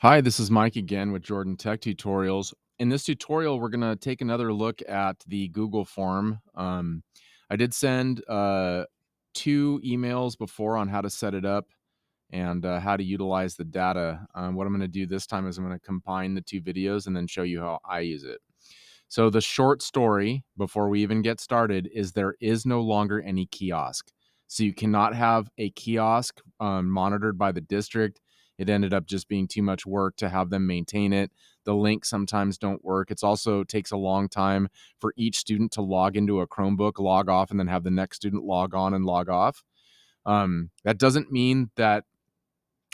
Hi, this is Mike again with Jordan Tech Tutorials. In this tutorial, we're going to take another look at the Google form. I did send two emails before on how to set it up and how to utilize the data. What I'm going to do this time is I'm going to combine the two videos and then show you how I use it. So the short story before we even get started is there is no longer any kiosk. So you cannot have a kiosk monitored by the district. It ended up just being too much work to have them maintain it. The links sometimes don't work. It's also takes a long time for each student to log into a Chromebook, log off, and then have the next student log on and log off. That doesn't mean that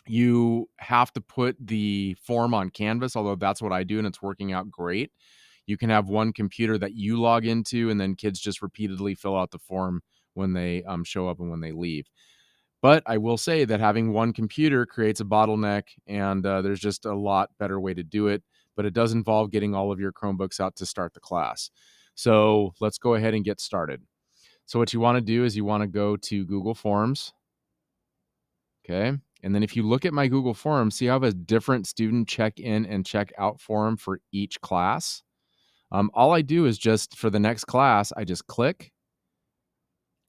you have to put the form on Canvas, although that's what I do and it's working out great. You can have one computer that you log into, and then kids just repeatedly fill out the form when they show up and when they leave. But I will say that having one computer creates a bottleneck, and there's just a lot better way to do it. But it does involve getting all of your Chromebooks out to start the class. So let's go ahead and get started. So what you want to do is you want to go to Google Forms. Okay. And then if you look at my Google Forms, see how I have a different student check-in and check-out form for each class. All I do is just for the next class, I just click.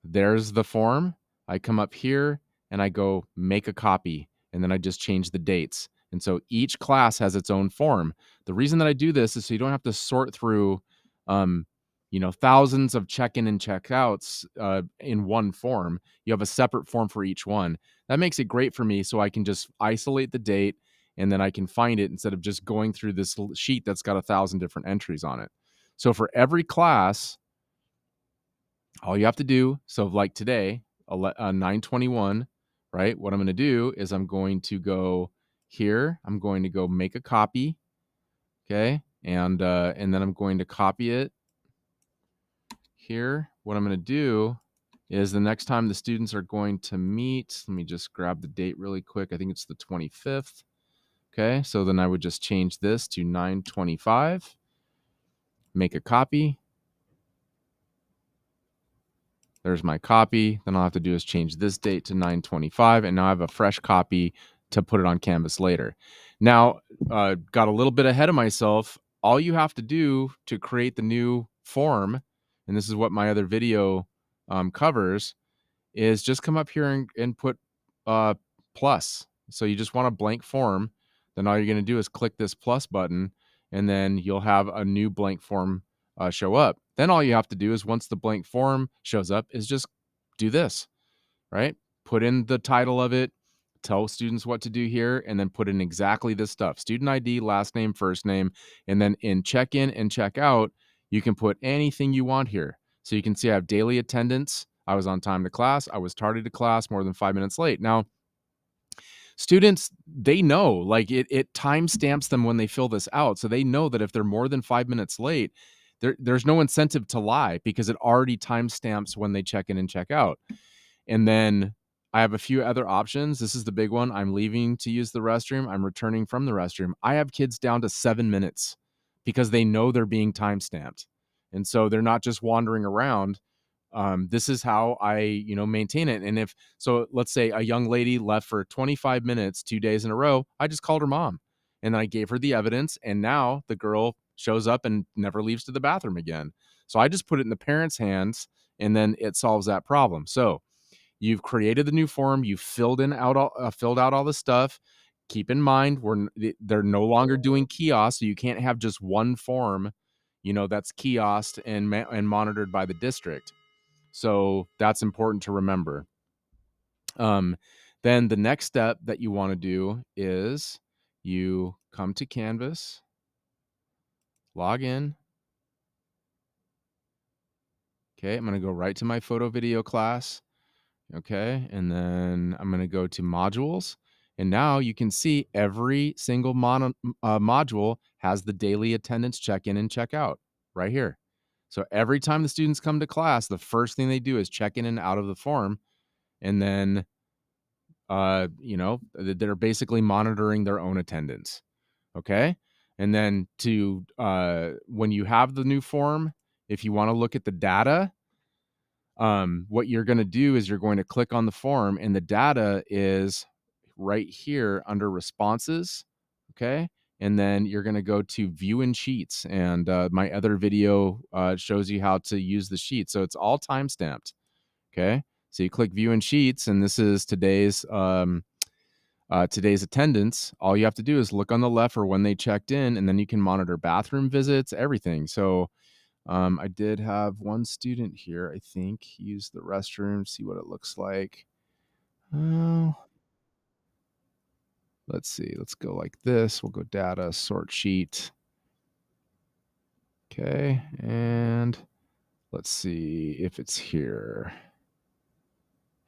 There's the form. I come up here and I go make a copy, and then I just change the dates. And so each class has its own form. The reason that I do this is so you don't have to sort through, um, thousands of check-in and check-outs in one form. You have a separate form for each one. That makes it great for me, so I can just isolate the date, and then I can find it instead of just going through this sheet that's got 1,000 different entries on it. So for every class, all you have to do, so like today, 921, right? What I'm going to do is I'm going to go here. I'm going to go make a copy, okay, and then I'm going to copy it here. What I'm going to do is the next time the students are going to meet, let me just grab the date really quick. I think it's the 25th. Okay, so then I would just change this to 925, make a copy. There's my copy. Then all I have to do is change this date to 925, and now I have a fresh copy to put it on Canvas later. Now, got a little bit ahead of myself. All you have to do to create the new form, and this is what my other video covers, is just come up here and put plus. So you just want a blank form. Then all you're going to do is click this plus button, and then you'll have a new blank form show up. Then all you have to do is once the blank form shows up is just do this, right? Put in the title of it, tell students what to do here, and then put in exactly this stuff: student ID, last name, first name. And then in check in and check out, you can put anything you want here. So you can see I have daily attendance. I was on time to class. I was tardy to class, more than 5 minutes late. Now, students, they know, like it timestamps them when they fill this out. So they know that if they're more than 5 minutes late, there's no incentive to lie because it already timestamps when they check in and check out. And then I have a few other options. This is the big one. I'm leaving to use the restroom. I'm returning from the restroom. I have kids down to 7 minutes because they know they're being timestamped. And so they're not just wandering around. This is how I, maintain it. And if so, let's say a young lady left for 25 minutes, 2 days in a row, I just called her mom and then I gave her the evidence. And now the girl shows up and never leaves to the bathroom again. So I just put it in the parents' hands and then it solves that problem. So you've created the new form. You've filled out all the stuff. Keep in mind, they're no longer doing kiosks, so you can't have just one form, that's kiosked and monitored by the district. So that's important to remember. Um, then the next step that you want to do is you come to Canvas, log in. Okay, I'm going to go right to my photo video class. Okay, and then I'm going to go to modules. And now you can see every single module has the daily attendance check-in and check-out right here. So every time the students come to class, the first thing they do is check in and out of the form. And then they're basically monitoring their own attendance. Okay. And then when you have the new form, if you want to look at the data, what you're going to do is you're going to click on the form and the data is right here under responses. okay? And then you're gonna go to View in Sheets, and my other video shows you how to use the sheet. So it's all time-stamped, okay? So you click View in Sheets, and this is today's attendance. All you have to do is look on the left for when they checked in, and then you can monitor bathroom visits, everything. So I did have one student here, I think, use the restroom, see what it looks like. Oh, let's see. Let's go like this. We'll go data, sort sheet. Okay. And let's see if it's here.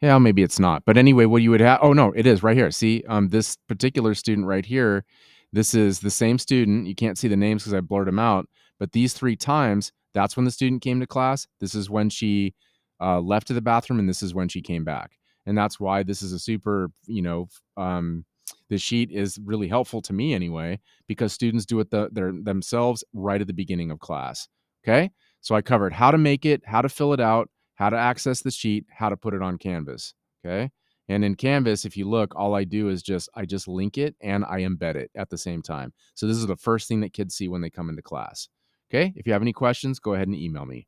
Yeah, maybe it's not. But anyway, what you would have, oh no, it is right here. See, this particular student right here, this is the same student. You can't see the names because I blurred them out. But these 3 times, that's when the student came to class. This is when she left to the bathroom, and this is when she came back. And that's why this is a super, the sheet is really helpful to me anyway, because students do it themselves right at the beginning of class. Okay. So I covered how to make it, how to fill it out, how to access the sheet, how to put it on Canvas. Okay. And in Canvas, if you look, all I do is I just link it and I embed it at the same time. So this is the first thing that kids see when they come into class. Okay. If you have any questions, go ahead and email me.